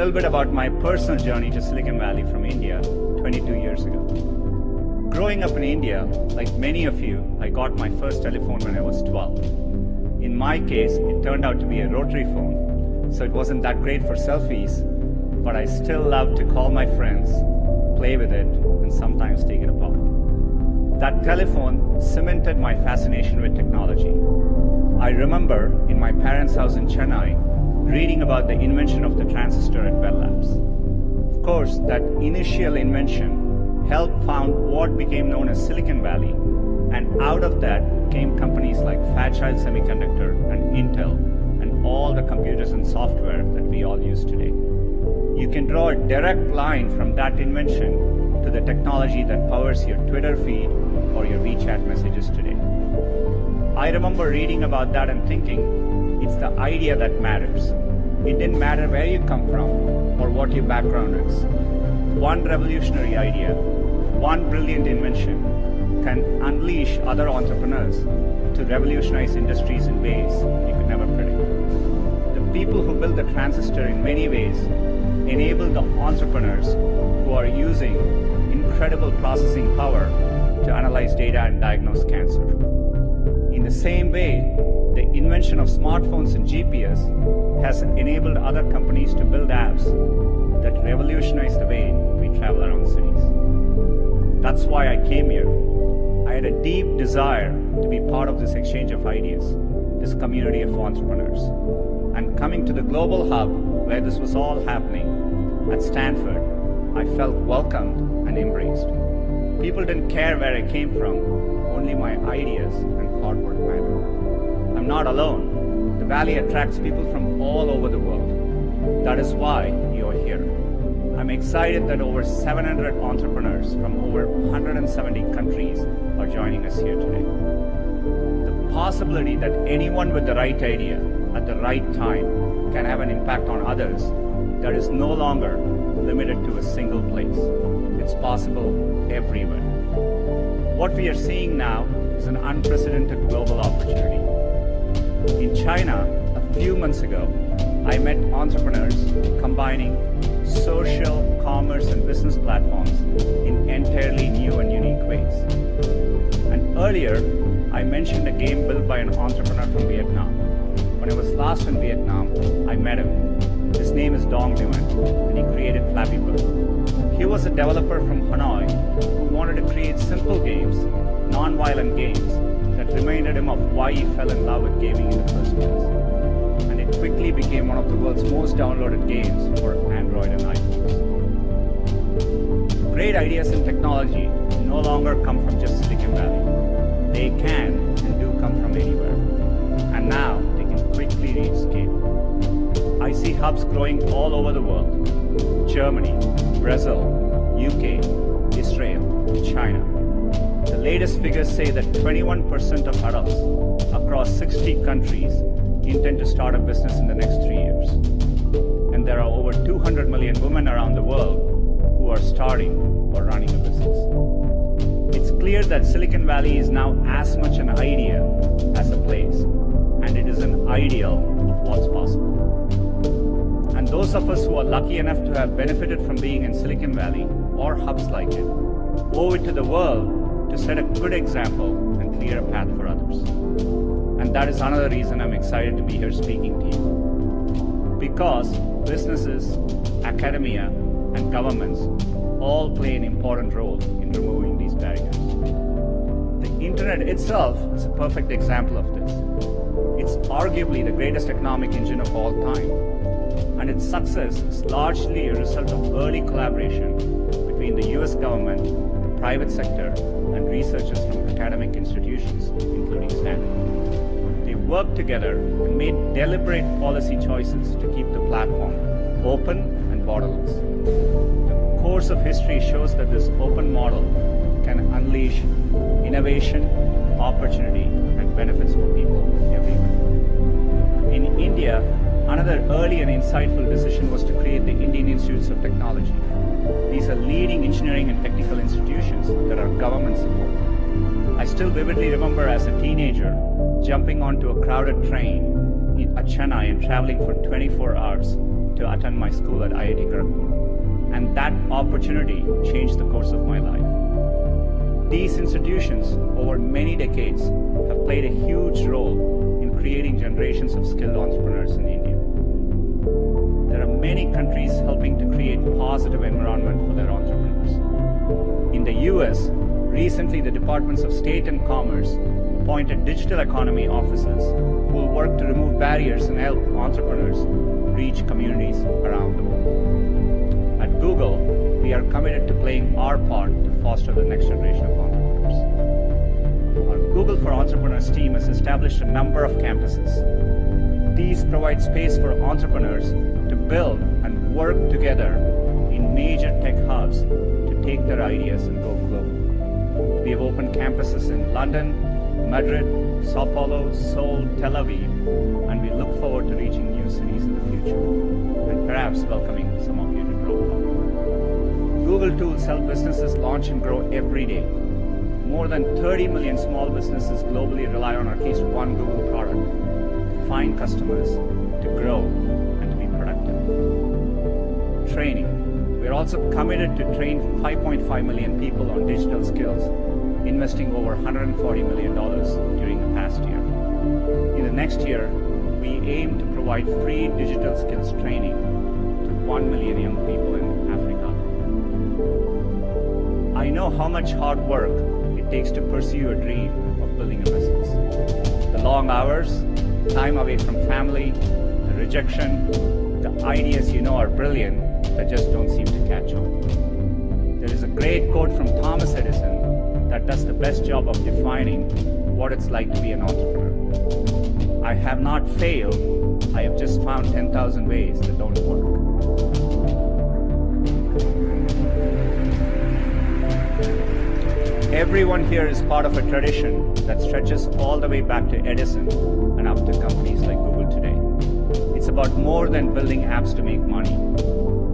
little bit about my personal journey to Silicon Valley from India 22 years ago. Growing up in India, like many of you, I got my first telephone when I was 12. In my case, it turned out to be a rotary phone, so it wasn't that great for selfies, but I still loved to call my friends, play with it, and sometimes take it apart. That telephone cemented my fascination with technology. I remember in my parents' house in Chennai, reading about the invention of the transistor at Bell Labs. Of course, that initial invention helped found what became known as Silicon Valley, and out of that came companies like Fairchild Semiconductor and Intel, and all the computers and software that we all use today. You can draw a direct line from that invention to the technology that powers your Twitter feed or your WeChat messages today. I remember reading about that and thinking, it's the idea that matters. It didn't matter where you come from or what your background is. One revolutionary idea, one brilliant invention can unleash other entrepreneurs to revolutionize industries in ways you could never predict. The people who build the transistor in many ways enable the entrepreneurs who are using incredible processing power to analyze data and diagnose cancer. In the same way, the invention of smartphones and GPS has enabled other companies to build apps that revolutionize the way we travel around cities. That's why I came here. I had a deep desire to be part of this exchange of ideas, this community of entrepreneurs. And coming to the global hub where this was all happening, at Stanford, I felt welcomed and embraced. People didn't care where I came from, only my ideas and hard work mattered. I'm not alone. The Valley attracts people from all over the world. That is why you're here. I'm excited that over 700 entrepreneurs from over 170 countries are joining us here today. The possibility that anyone with the right idea at the right time can have an impact on others that is no longer limited to a single place. It's possible everywhere. What we are seeing now is an unprecedented global opportunity. In China, a few months ago, I met entrepreneurs combining social, commerce, and business platforms in entirely new and unique ways. And earlier, I mentioned a game built by an entrepreneur from Vietnam. When I was last in Vietnam, I met him. His name is Dong Nguyen, and he created Flappy Bird. He was a developer from Hanoi who wanted to create simple games, non-violent games, that reminded him of why he fell in love with gaming in the first place. And it quickly became one of the world's most downloaded games for Android and iPhones. Great ideas in technology no longer come from just Silicon Valley. They can and do come from anywhere. And now they can quickly reach scale. I see hubs growing all over the world. Germany, Brazil, UK, Israel, China. The latest figures say that 21% of adults across 60 countries intend to start a business in the next 3 years. And there are over 200 million women around the world who are starting or running a business. It's clear that Silicon Valley is now as much an idea as a place, and it is an ideal of what's possible. And those of us who are lucky enough to have benefited from being in Silicon Valley or hubs like it, owe it to the world to set a good example and clear a path for others. And that is another reason I'm excited to be here speaking to you. Because businesses, academia, and governments all play an important role in removing these barriers. The internet itself is a perfect example of this. It's arguably the greatest economic engine of all time. And its success is largely a result of early collaboration between the US government, the private sector, and researchers from academic institutions, including Stanford. They worked together and made deliberate policy choices to keep the platform open and borderless. The course of history shows that this open model can unleash innovation, opportunity, and benefits for people everywhere. In India, another early and insightful decision was to create the Indian Institutes of Technology. These are leading engineering and technical institutions that are government supported. I still vividly remember as a teenager jumping onto a crowded train at Chennai and traveling for 24 hours to attend my school at IIT Kharagpur, and that opportunity changed the course of my life. These institutions, over many decades, have played a huge role in creating generations of skilled entrepreneurs in India. There are many countries helping to create positive environment for their entrepreneurs. In the US, recently the Departments of State and Commerce appointed digital economy officers who will work to remove barriers and help entrepreneurs reach communities around the world. At Google, we are committed to playing our part to foster the next generation of entrepreneurs. Our Google for Entrepreneurs team has established a number of campuses. These provide space for entrepreneurs to build and work together in major tech hubs to take their ideas and go global. We have opened campuses in London, Madrid, Sao Paulo, Seoul, Tel Aviv, and we look forward to reaching new cities in the future and perhaps welcoming some of you to grow. Google tools help businesses launch and grow every day. More than 30 million small businesses globally rely on at least one Google product to find customers, to grow, and to be productive. Training. We are also committed to train 5.5 million people on digital skills, investing over $140 million during the past year. In the next year, we aim to provide free digital skills training to 1 million young people in Africa. I know how much hard work it takes to pursue your dream of building a business. The long hours, time away from family, the rejection, the ideas you know are brilliant that just don't seem to catch on. There is a great quote from Thomas Edison that does the best job of defining what it's like to be an entrepreneur. I have not failed, I have just found 10,000 ways that don't work. Everyone here is part of a tradition that stretches all the way back to Edison and up to companies like Google today. It's about more than building apps to make money.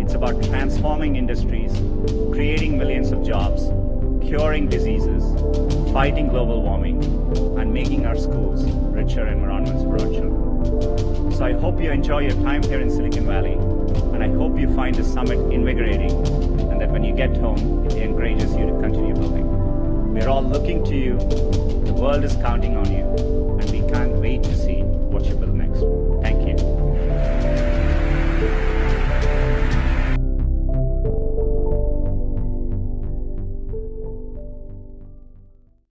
It's about transforming industries, creating millions of jobs, curing diseases, fighting global warming, and making our schools richer environments for our children. So I hope you enjoy your time here in Silicon Valley, and I hope you find this summit invigorating, and that when you get home, it encourages you to continue building. We're all looking to you, the world is counting on you, and we can't wait to see what you build next.